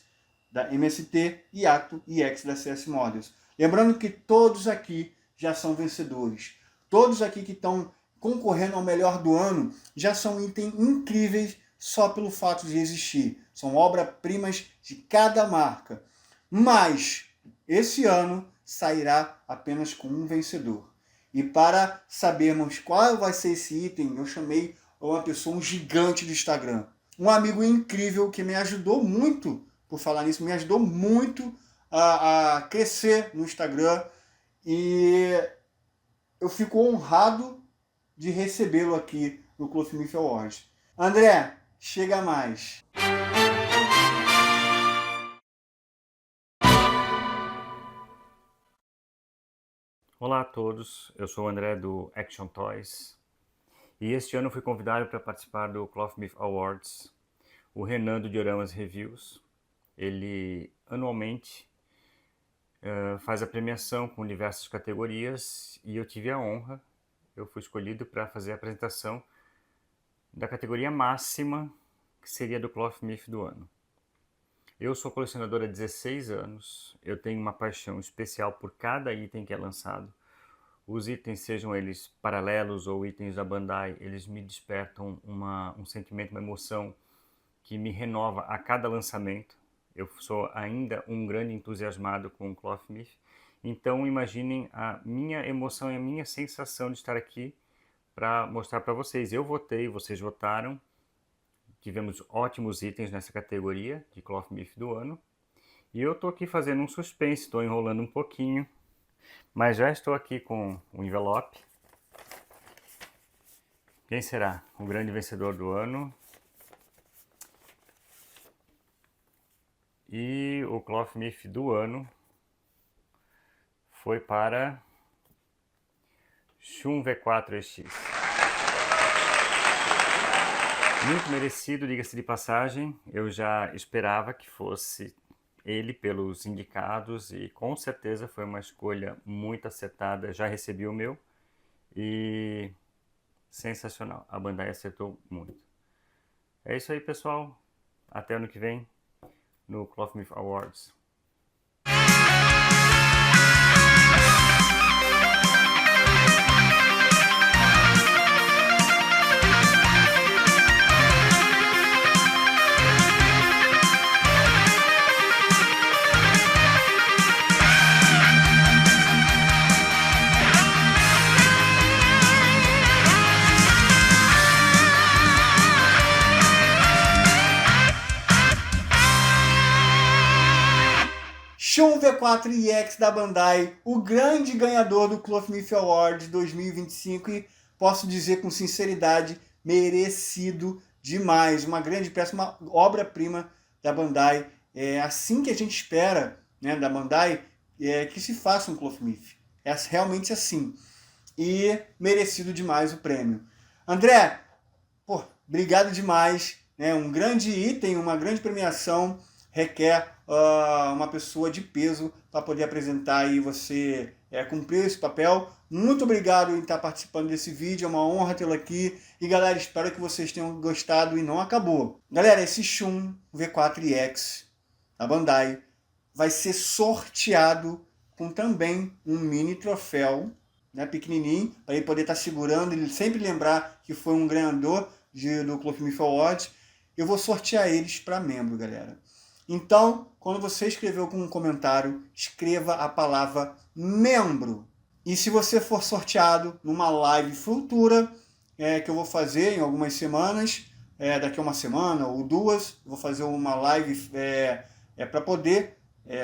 da MST e Ato EX da CS Models. Lembrando que todos aqui já são vencedores. Todos aqui que estão concorrendo ao melhor do ano já são itens incríveis só pelo fato de existir. São obras-primas de cada marca. Mas esse ano sairá apenas com um vencedor. E para sabermos qual vai ser esse item, eu chamei uma pessoa, um gigante do Instagram. Um amigo incrível que me ajudou muito, por falar nisso, me ajudou muito a crescer no Instagram. E eu fico honrado de recebê-lo aqui no Cloth Myth Awards. André, chega mais. Olá a todos, eu sou o André do Action Toys e este ano fui convidado para participar do Cloth Myth Awards. O Renan do Dioramas Reviews, ele anualmente faz a premiação com diversas categorias e eu tive a honra, eu fui escolhido para fazer a apresentação da categoria máxima, que seria do Cloth Myth do ano. Eu sou colecionador há 16 anos, eu tenho uma paixão especial por cada item que é lançado. Os itens, sejam eles paralelos ou itens da Bandai, eles me despertam um sentimento, uma emoção que me renova a cada lançamento. Eu sou ainda um grande entusiasmado com o Cloth Myth. Então imaginem a minha emoção e a minha sensação de estar aqui para mostrar para vocês. Eu votei, vocês votaram. Tivemos ótimos itens nessa categoria de Cloth Myth do ano. E eu estou aqui fazendo um suspense, estou enrolando um pouquinho. Mas já estou aqui com o envelope. Quem será o grande vencedor do ano? E o Cloth Myth do ano foi para Shun V4EX. Muito merecido, diga-se de passagem. Eu já esperava que fosse ele pelos indicados e com certeza foi uma escolha muito acertada. Já recebi o meu e sensacional. A Bandai acertou muito. É isso aí, pessoal. Até ano que vem no Cloth Myth Awards. Shun V4 EX da Bandai, o grande ganhador do Cloth Myth Awards 2025 e posso dizer com sinceridade, merecido demais. Uma grande peça, uma obra-prima da Bandai. É assim que a gente espera, né, da Bandai, que se faça um Cloth Myth. É realmente assim. E merecido demais o prêmio. André, pô, obrigado demais. Né? Um grande item, uma grande premiação requer uma pessoa de peso para poder apresentar e você cumprir esse papel. Muito obrigado em estar participando desse vídeo, é uma honra tê-lo aqui. E galera, espero que vocês tenham gostado e não acabou. Galera, esse Shun V4 EX da Bandai vai ser sorteado com também um mini troféu, né, pequenininho, para ele poder estar segurando, ele sempre lembrar que foi um ganhador do Cloth Myth Awards. Eu vou sortear eles para membro, galera. Então, quando você escrever um comentário, escreva a palavra membro. E se você for sorteado numa live futura, que eu vou fazer em algumas semanas, daqui a uma semana ou 2, vou fazer uma live para poder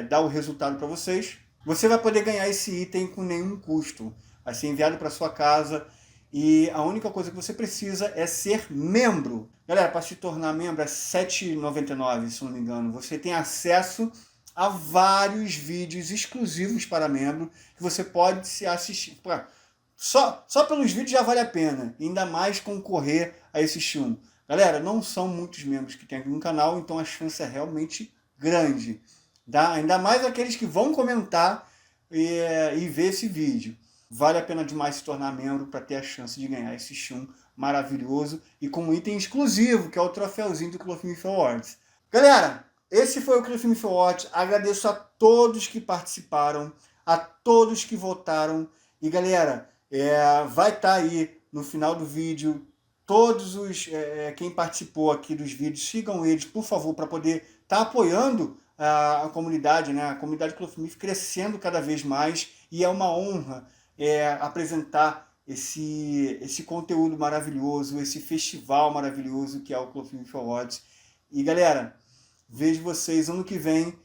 dar o resultado para vocês. Você vai poder ganhar esse item com nenhum custo. Vai ser enviado para sua casa e a única coisa que você precisa é ser membro. Galera, para se tornar membro é R$ 7,99, se não me engano. Você tem acesso a vários vídeos exclusivos para membro que você pode se assistir. Só pelos vídeos já vale a pena, ainda mais concorrer a esse X1. Galera, não são muitos membros que tem aqui no canal, então a chance é realmente grande. Tá? Ainda mais aqueles que vão comentar e ver esse vídeo. Vale a pena demais se tornar membro para ter a chance de ganhar esse X1 maravilhoso e com um item exclusivo, que é o troféuzinho do Cloth Awards. Galera, esse foi o Cloth Awards. Agradeço a todos que participaram, a todos que votaram. E galera, vai estar aí no final do vídeo todos os quem participou aqui dos vídeos. Sigam eles, por favor, para poder estar apoiando a comunidade, né? A comunidade Cloth crescendo cada vez mais. E é uma honra apresentar esse conteúdo maravilhoso, esse festival maravilhoso que é o Cloth Awards. E galera, vejo vocês ano que vem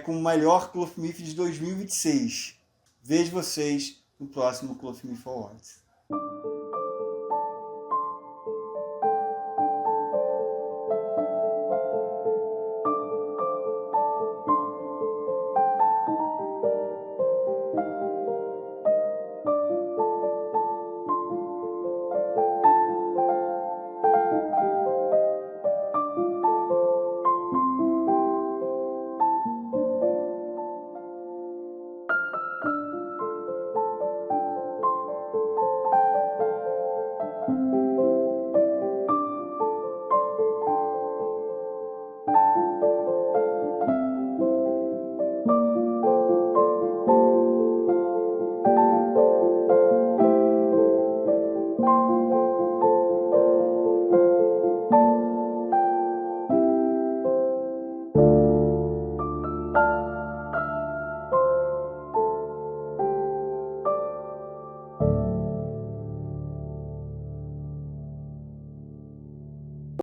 com o melhor Cloth de 2026. Vejo vocês no próximo Cloth Awards.